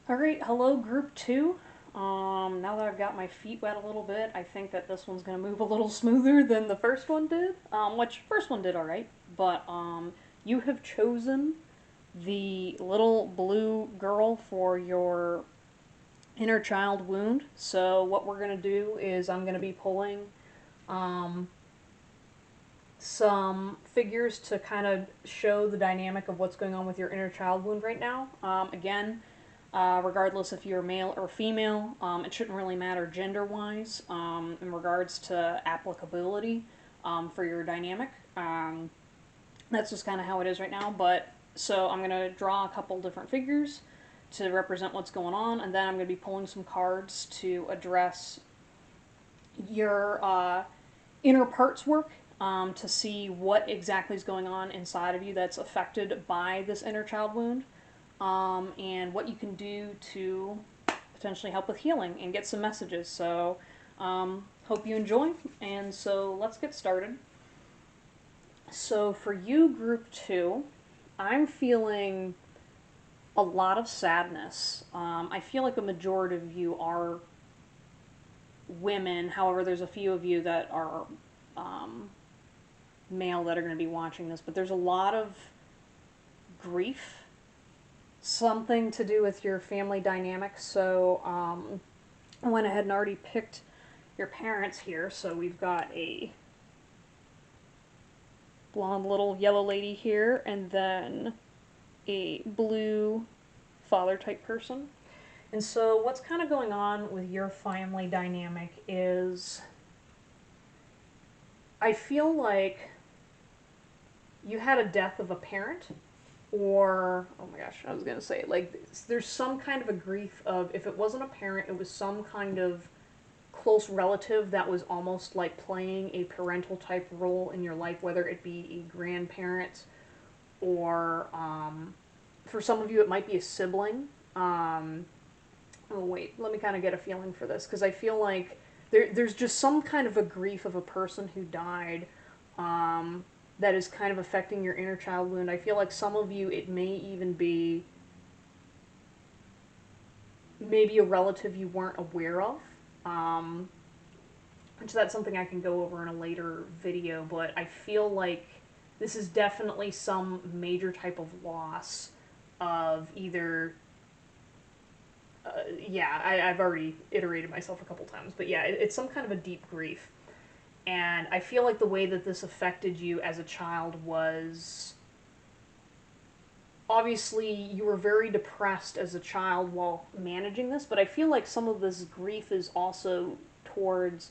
Alright, hello group 2. Now that I've got my feet wet a little bit, I think that this one's going to move a little smoother than the first one did. Which, first one did alright, but you have chosen the little blue girl for your inner child wound. So what we're going to do is I'm going to be pulling um, some figures to kind of show the dynamic of what's going on with your inner child wound right now. Again, regardless if you're male or female. It shouldn't really matter gender wise in regards to applicability for your dynamic. That's just kind of how it is right now. But so I'm going to draw a couple different figures to represent what's going on, and then I'm going to be pulling some cards to address your inner parts work to see what exactly is going on inside of you that's affected by this inner child wound, and what you can do to potentially help with healing and get some messages. So, hope you enjoy. And so, let's get started. So, for you, group 2, I'm feeling a lot of sadness. I feel like a majority of you are women. However, there's a few of you that are male that are going to be watching this, but there's a lot of grief, something to do with your family dynamics. So I went ahead and already picked your parents here. So we've got a blonde little yellow lady here, and then a blue father type person. And so what's kind of going on with your family dynamic is I feel like you had a death of a parent, or oh my gosh, I was gonna say, like, there's some kind of a grief of, if it wasn't a parent, it was some kind of close relative that was almost like playing a parental type role in your life, whether it be a grandparent or for some of you it might be a sibling. Oh wait, let me kind of get a feeling for this, because I feel like there's just some kind of a grief of a person who died, that is kind of affecting your inner child wound. I feel like some of you, it may even be maybe a relative you weren't aware of, which that's something I can go over in a later video, but I feel like this is definitely some major type of loss of either yeah, I've already iterated myself a couple times, but yeah, it's some kind of a deep grief. And I feel like the way that this affected you as a child was, obviously you were very depressed as a child while managing this, but I feel like some of this grief is also towards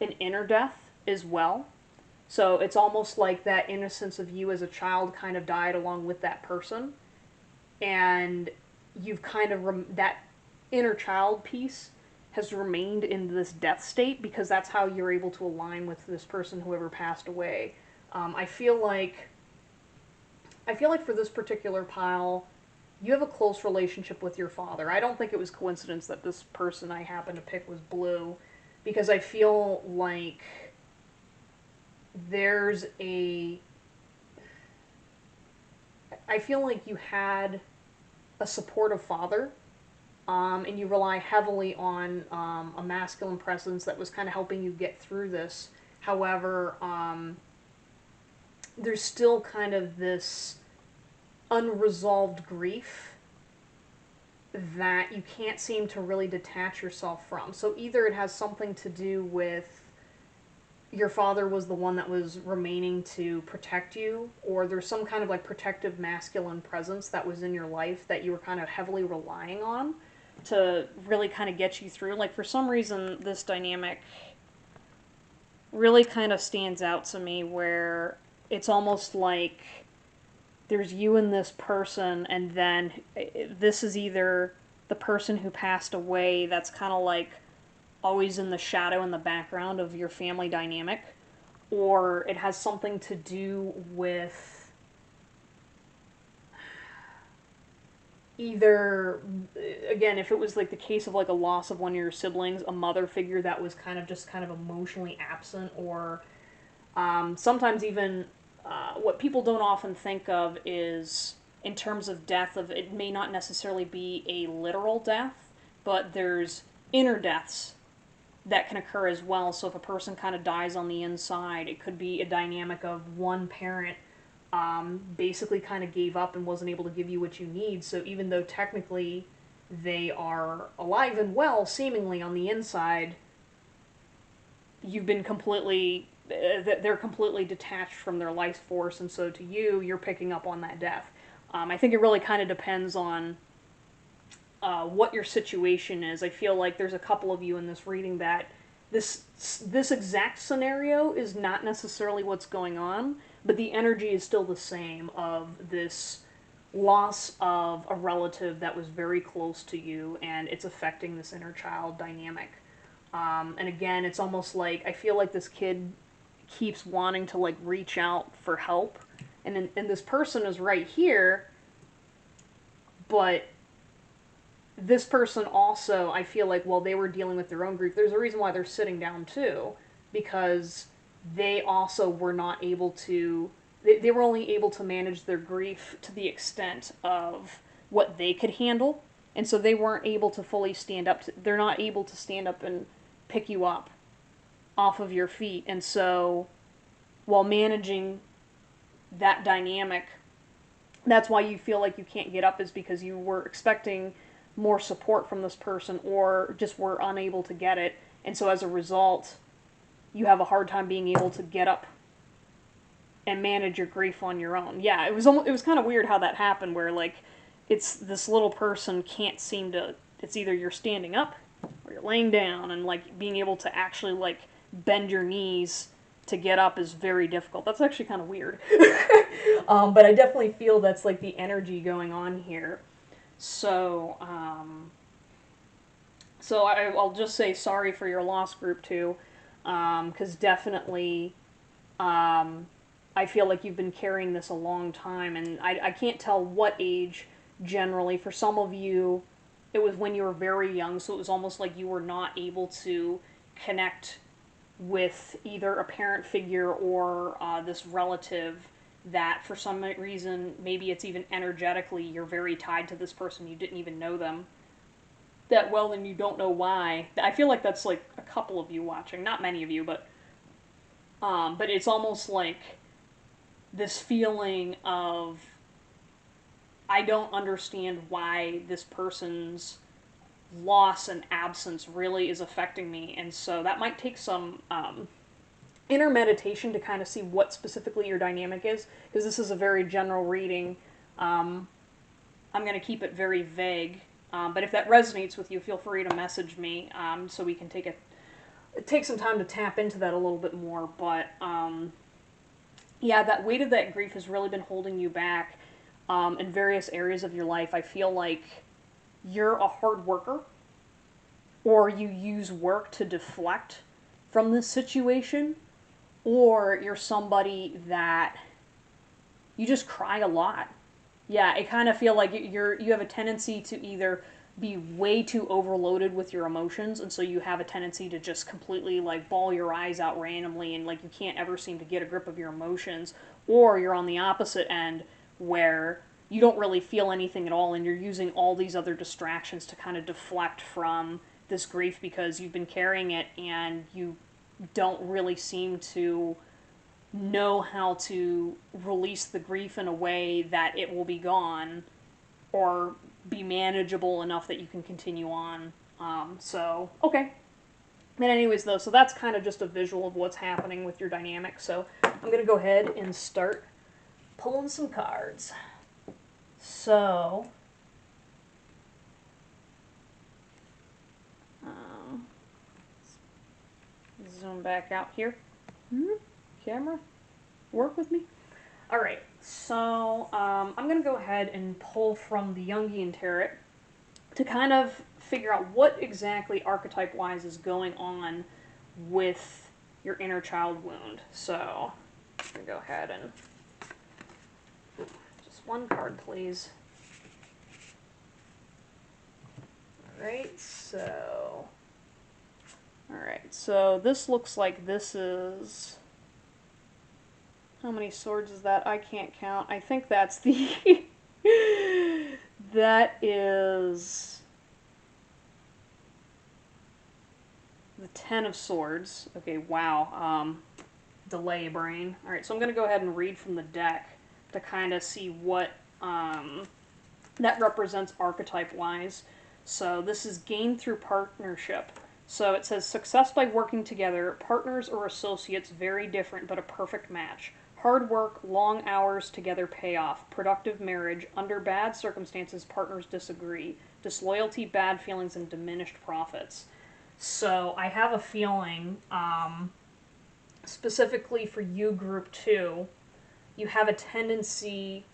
an inner death as well. So it's almost like that innocence of you as a child kind of died along with that person, and you've kind of that inner child piece has remained in this death state because that's how you're able to align with this person, whoever passed away. I feel like for this particular pile, you have a close relationship with your father. I don't think it was coincidence that this person I happened to pick was blue, because I feel like there's a I feel like you had a supportive father, and you rely heavily on a masculine presence that was kind of helping you get through this. However, there's still kind of this unresolved grief that you can't seem to really detach yourself from. So either it has something to do with your father was the one that was remaining to protect you, or there's some kind of like protective masculine presence that was in your life that you were kind of heavily relying on to really kind of get you through. Like, for some reason, this dynamic really kind of stands out to me, where it's almost like there's you and this person, and then this is either the person who passed away that's kind of like always in the shadow in the background of your family dynamic, or it has something to do with either, again, if it was like the case of like a loss of one of your siblings, a mother figure that was kind of just kind of emotionally absent, or sometimes even what people don't often think of is in terms of death, of it may not necessarily be a literal death, but there's inner deaths that can occur as well. So if a person kind of dies on the inside, it could be a dynamic of one parent basically kind of gave up and wasn't able to give you what you need. So even though technically they are alive and well, seemingly on the inside, you've been completely, they're completely detached from their life force, and so to you, you're picking up on that death. I think it really kind of depends on what your situation is. I feel like there's a couple of you in this reading that this exact scenario is not necessarily what's going on, but the energy is still the same of this loss of a relative that was very close to you, and it's affecting this inner child dynamic. And again, it's almost like I feel like this kid keeps wanting to like reach out for help, and this person is right here, but this person also, I feel like while they were dealing with their own grief, there's a reason why they're sitting down too, because they also were not able to, they were only able to manage their grief to the extent of what they could handle, and so they weren't able to fully stand up, they're not able to stand up and pick you up off of your feet, and so while managing that dynamic, that's why you feel like you can't get up, is because you were expecting more support from this person or just were unable to get it, and so as a result you have a hard time being able to get up and manage your grief on your own. Yeah, it was kind of weird how that happened, where like it's this little person can't seem to, it's either you're standing up or you're laying down, and like being able to actually like bend your knees to get up is very difficult. That's actually kind of weird. But I definitely feel that's like the energy going on here. So, I'll just say sorry for your loss, group 2, because definitely, I feel like you've been carrying this a long time, and I can't tell what age generally. For some of you, it was when you were very young, so it was almost like you were not able to connect with either a parent figure or this relative, that for some reason, maybe it's even energetically, you're very tied to this person, you didn't even know them that well, and you don't know why. I feel like that's like a couple of you watching, not many of you, but it's almost like this feeling of, I don't understand why this person's loss and absence really is affecting me, and so that might take some inner meditation to kind of see what specifically your dynamic is, because this is a very general reading. I'm going to keep it very vague, but if that resonates with you, feel free to message me, so we can take some time to tap into that a little bit more. But yeah, that weight of that grief has really been holding you back in various areas of your life. I feel like you're a hard worker, or you use work to deflect from this situation, or you're somebody that you just cry a lot. Yeah, I kind of feel like you have a tendency to either be way too overloaded with your emotions, and so you have a tendency to just completely like bawl your eyes out randomly, and like you can't ever seem to get a grip of your emotions, or you're on the opposite end where you don't really feel anything at all, and you're using all these other distractions to kind of deflect from this grief because you've been carrying it, and you don't really seem to know how to release the grief in a way that it will be gone or be manageable enough that you can continue on. Okay. But anyways, though, so that's kind of just a visual of what's happening with your dynamic. So I'm going to go ahead and start pulling some cards. So, zoom back out here. Camera, work with me. All right, so I'm going to go ahead and pull from the Jungian Tarot to kind of figure out what exactly archetype-wise is going on with your inner child wound. So I'm going to go ahead and just one card, please. Alright, so this looks like this is, how many swords is that? I can't count. I think that's the That is the Ten of Swords. Okay, wow. Delay brain. Alright, so I'm going to go ahead and read from the deck to kind of see what that represents archetype-wise. So this is gained through partnership. So it says, success by working together, partners or associates very different but a perfect match. Hard work, long hours together pay off. Productive marriage. Under bad circumstances, partners disagree. Disloyalty, bad feelings, and diminished profits. So I have a feeling, specifically for you, Group 2, you have a tendency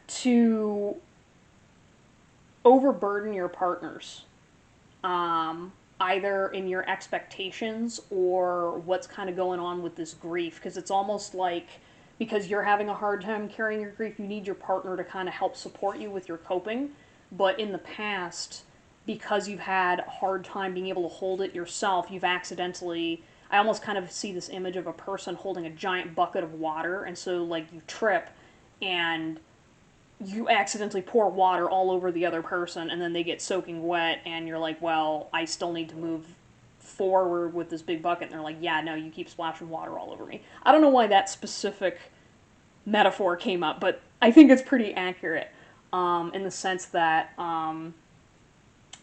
to overburden your partners, either in your expectations or what's kind of going on with this grief, because it's almost like because you're having a hard time carrying your grief, you need your partner to kind of help support you with your coping. But in the past, because you've had a hard time being able to hold it yourself, you've accidentally, I almost kind of see this image of a person holding a giant bucket of water, and so like you trip and you accidentally pour water all over the other person, and then they get soaking wet, and you're like, well, I still need to move forward with this big bucket. And they're like, yeah, no, you keep splashing water all over me. I don't know why that specific metaphor came up, but I think it's pretty accurate, in the sense that,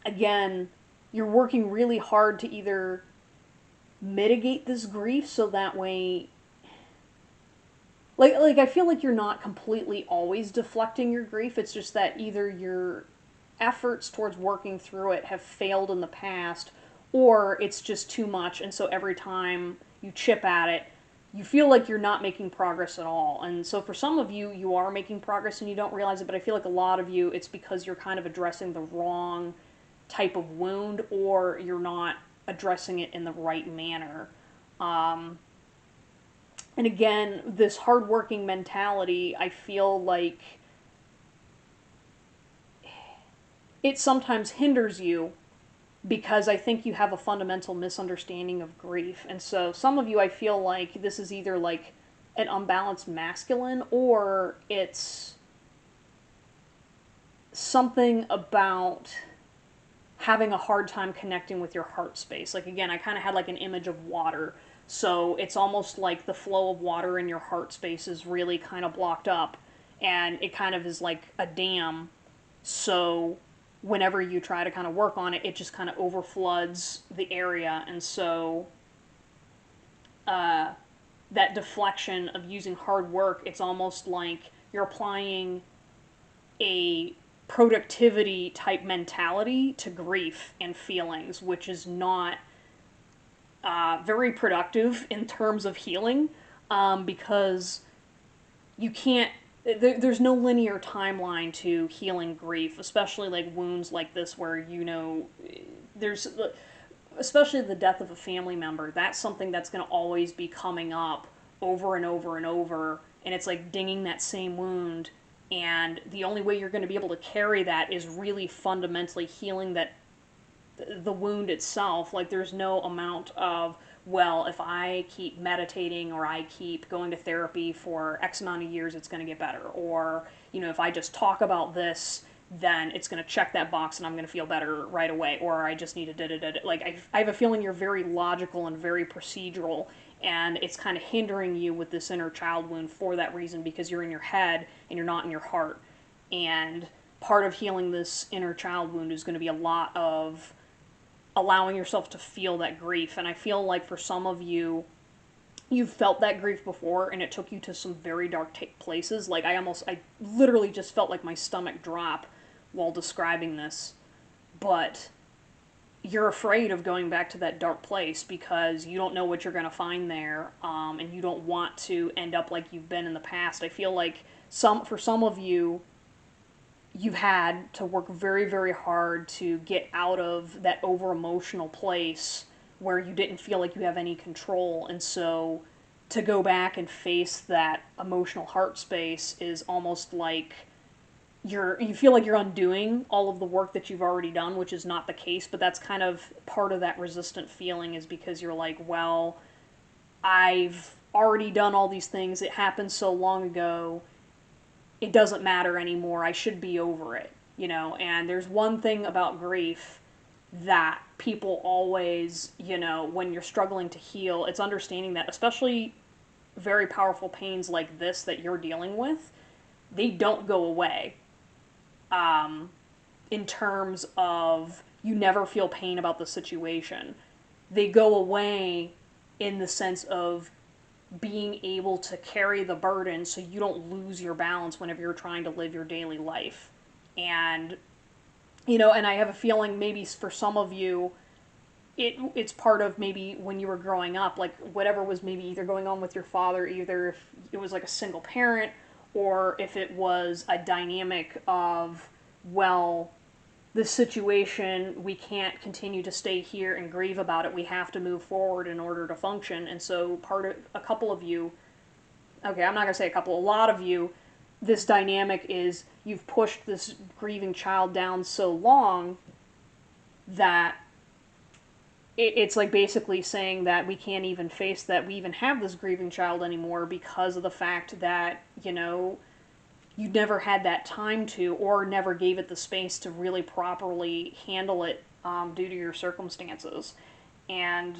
again, you're working really hard to either mitigate this grief so that way like I feel like you're not completely always deflecting your grief. It's just that either your efforts towards working through it have failed in the past, or it's just too much, and so every time you chip at it, you feel like you're not making progress at all. And so for some of you, you are making progress and you don't realize it, but I feel like a lot of you, it's because you're kind of addressing the wrong type of wound, or you're not addressing it in the right manner. And again, this hardworking mentality, I feel like it sometimes hinders you because I think you have a fundamental misunderstanding of grief. And so some of you, I feel like this is either like an unbalanced masculine, or it's something about having a hard time connecting with your heart space. Like again, I kind of had like an image of water. So it's almost like the flow of water in your heart space is really kind of blocked up, and it kind of is like a dam. So whenever you try to kind of work on it, it just kind of overfloods the area. And so that deflection of using hard work, it's almost like you're applying a productivity type mentality to grief and feelings, which is not very productive in terms of healing, because you can't, there's no linear timeline to healing grief, especially like wounds like this where, you know, there's, especially the death of a family member, that's something that's going to always be coming up over and over and over, and it's like dinging that same wound, and the only way you're going to be able to carry that is really fundamentally healing that the wound itself. Like there's no amount of, well, if I keep meditating or I keep going to therapy for X amount of years, it's going to get better. Or, you know, if I just talk about this, then it's going to check that box and I'm going to feel better right away. Or I just need to da-da-da-da. Like, I have a feeling you're very logical and very procedural, and it's kind of hindering you with this inner child wound for that reason, because you're in your head and you're not in your heart. And part of healing this inner child wound is going to be a lot of allowing yourself to feel that grief. And I feel like for some of you, you've felt that grief before and it took you to some very dark places. Like I literally just felt like my stomach drop while describing this. But you're afraid of going back to that dark place because you don't know what you're going to find there, and you don't want to end up like you've been in the past. I feel like for some of you, you've had to work very, very hard to get out of that over-emotional place where you didn't feel like you have any control. And so to go back and face that emotional heart space is almost like you feel like you're undoing all of the work that you've already done, which is not the case. But that's kind of part of that resistant feeling, is because you're like, well, I've already done all these things. It happened so long ago. it doesn't matter anymore. I should be over it, you know. And there's one thing about grief that people always, you know, when you're struggling to heal, it's understanding that, especially very powerful pains like this that you're dealing with, they don't go away. In terms of you never feel pain about the situation, they go away in the sense of being able to carry the burden so you don't lose your balance whenever you're trying to live your daily life. And, you know, and I have a feeling maybe for some of you, it's part of maybe when you were growing up, like whatever was maybe either going on with your father, either if it was like a single parent or if it was a dynamic of, well, this situation, we can't continue to stay here and grieve about it. We have to move forward in order to function. And so a couple of you, okay, I'm not going to say a couple, a lot of you, this dynamic is you've pushed this grieving child down so long that it's like basically saying that we can't even face that we even have this grieving child anymore because of the fact that, you know, you never had that time to or never gave it the space to really properly handle it due to your circumstances. And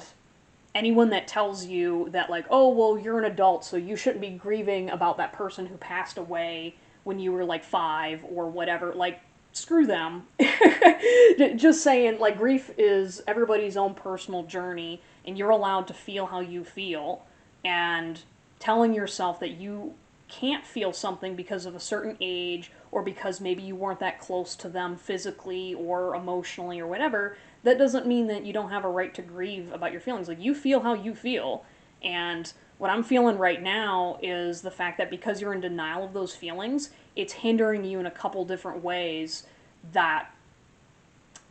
anyone that tells you that, like, oh, well, you're an adult, so you shouldn't be grieving about that person who passed away when you were like 5 or whatever, like, screw them. Just saying, like, grief is everybody's own personal journey, and you're allowed to feel how you feel. And telling yourself that you can't feel something because of a certain age or because maybe you weren't that close to them physically or emotionally or whatever, that doesn't mean that you don't have a right to grieve about your feelings. Like, you feel how you feel. And what I'm feeling right now is the fact that because you're in denial of those feelings, it's hindering you in a couple different ways that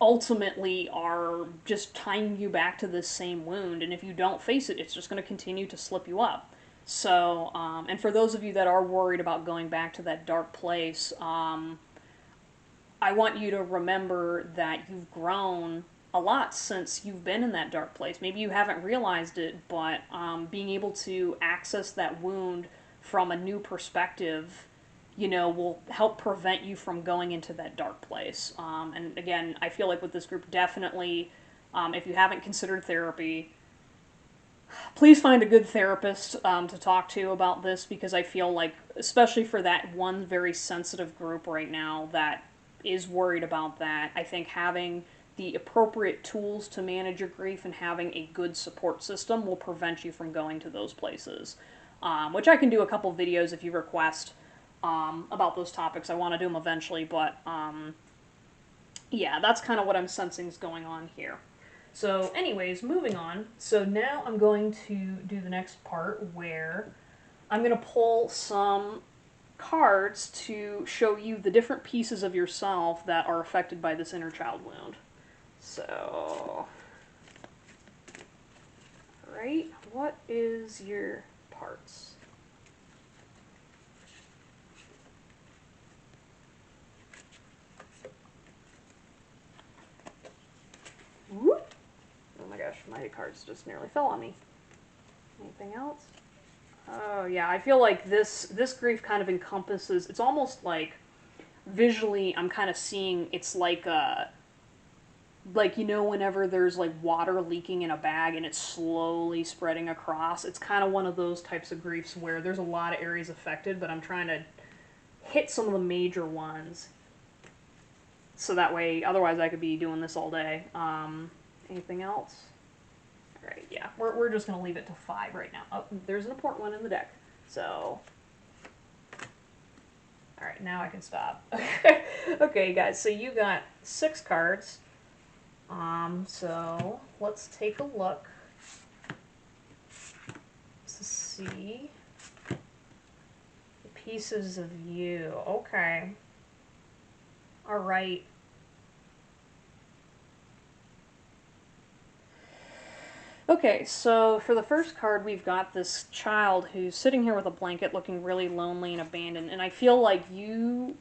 ultimately are just tying you back to this same wound. And if you don't face it, it's just going to continue to slip you up. So, and for those of you that are worried about going back to that dark place, I want you to remember that you've grown a lot since you've been in that dark place. Maybe you haven't realized it, but being able to access that wound from a new perspective, you know, will help prevent you from going into that dark place. And again, I feel like with this group, definitely, if you haven't considered therapy, please find a good therapist to talk to about this, because I feel like, especially for that one very sensitive group right now that is worried about that, I think having the appropriate tools to manage your grief and having a good support system will prevent you from going to those places. Which I can do a couple videos if you request about those topics. I want to do them eventually, but yeah, that's kind of what I'm sensing is going on here. So anyways, moving on. So now I'm going to do the next part where I'm going to pull some cards to show you the different pieces of yourself that are affected by this inner child wound. So, alright, what is your parts? Whoop. Oh my gosh, my cards just nearly fell on me. Anything else? Oh yeah, I feel like this grief kind of encompasses, it's almost like visually I'm kind of seeing it's like you know, whenever there's like water leaking in a bag and it's slowly spreading across, it's kind of one of those types of griefs where there's a lot of areas affected, but I'm trying to hit some of the major ones. So that way, otherwise I could be doing this all day. Anything else? Alright, yeah, we're just going to leave it to 5 right now. Oh, there's an important one in the deck. So, alright, now I can stop. Okay, guys, so you got 6 cards. So let's take a look to see the pieces of you. Okay. All right. Okay, so for the first card, we've got this child who's sitting here with a blanket looking really lonely and abandoned, and I feel like you've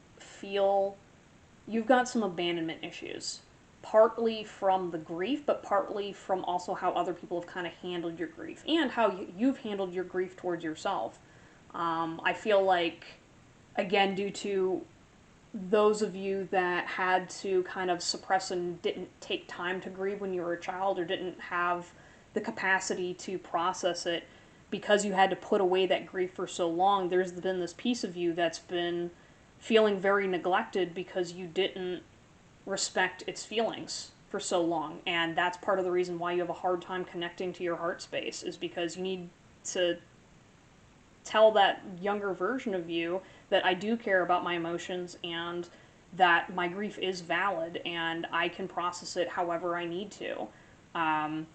got some abandonment issues. Partly from the grief, but partly from also how other people have kind of handled your grief and how you've handled your grief towards yourself. I feel like again, due to those of you that had to kind of suppress and didn't take time to grieve when you were a child, or didn't have the capacity to process it because you had to put away that grief for so long, there's been this piece of you that's been feeling very neglected because you didn't respect its feelings for so long. And that's part of the reason why you have a hard time connecting to your heart space, is because you need to tell that younger version of you that I do care about my emotions, and that my grief is valid and I can process it however I need to. Um,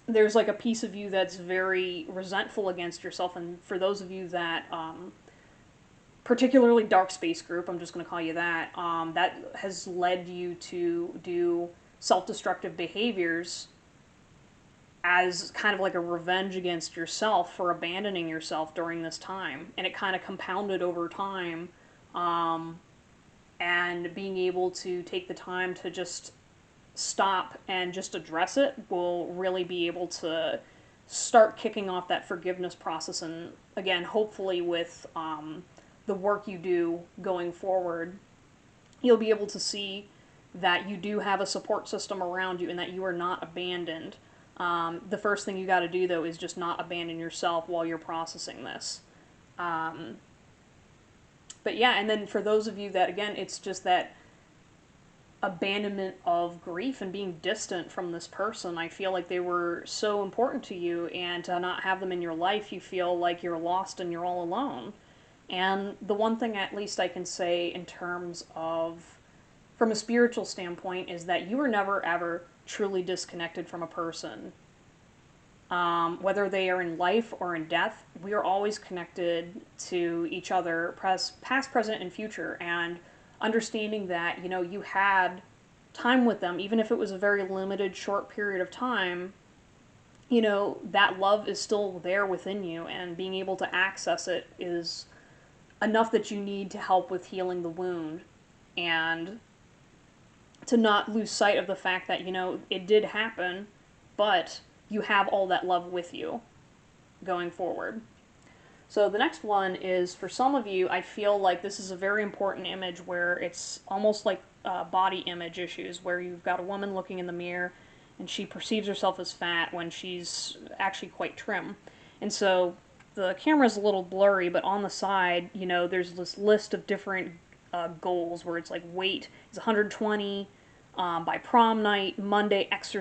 there's like a piece of you that's very resentful against yourself, and for those of you that, particularly dark space group, I'm just going to call you that, that has led you to do self-destructive behaviors as kind of like a revenge against yourself for abandoning yourself during this time. And it kind of compounded over time. And being able to take the time to just stop and just address it will really be able to start kicking off that forgiveness process. And again, hopefully, with the work you do going forward, you'll be able to see that you do have a support system around you and that you are not abandoned. The first thing you got to do, though, is just not abandon yourself while you're processing this. But yeah, and then for those of you that, again, it's just that abandonment of grief and being distant from this person. I feel like they were so important to you, and to not have them in your life, you feel like you're lost and you're all alone. And the one thing, at least, I can say in terms of, from a spiritual standpoint, is that you were never ever truly disconnected from a person. Whether they are in life or in death, we are always connected to each other, past, present, and future. And understanding that, you know, you had time with them, even if it was a very limited, short period of time, you know, that love is still there within you, and being able to access it is enough that you need to help with healing the wound. And to not lose sight of the fact that, you know, it did happen, but you have all that love with you going forward. So the next one is, for some of you, I feel like this is a very important image where it's almost like body image issues, where you've got a woman looking in the mirror and she perceives herself as fat when she's actually quite trim. And so the camera's a little blurry, but on the side, you know, there's this list of different goals where it's like weight is 120, by prom night, Monday exercise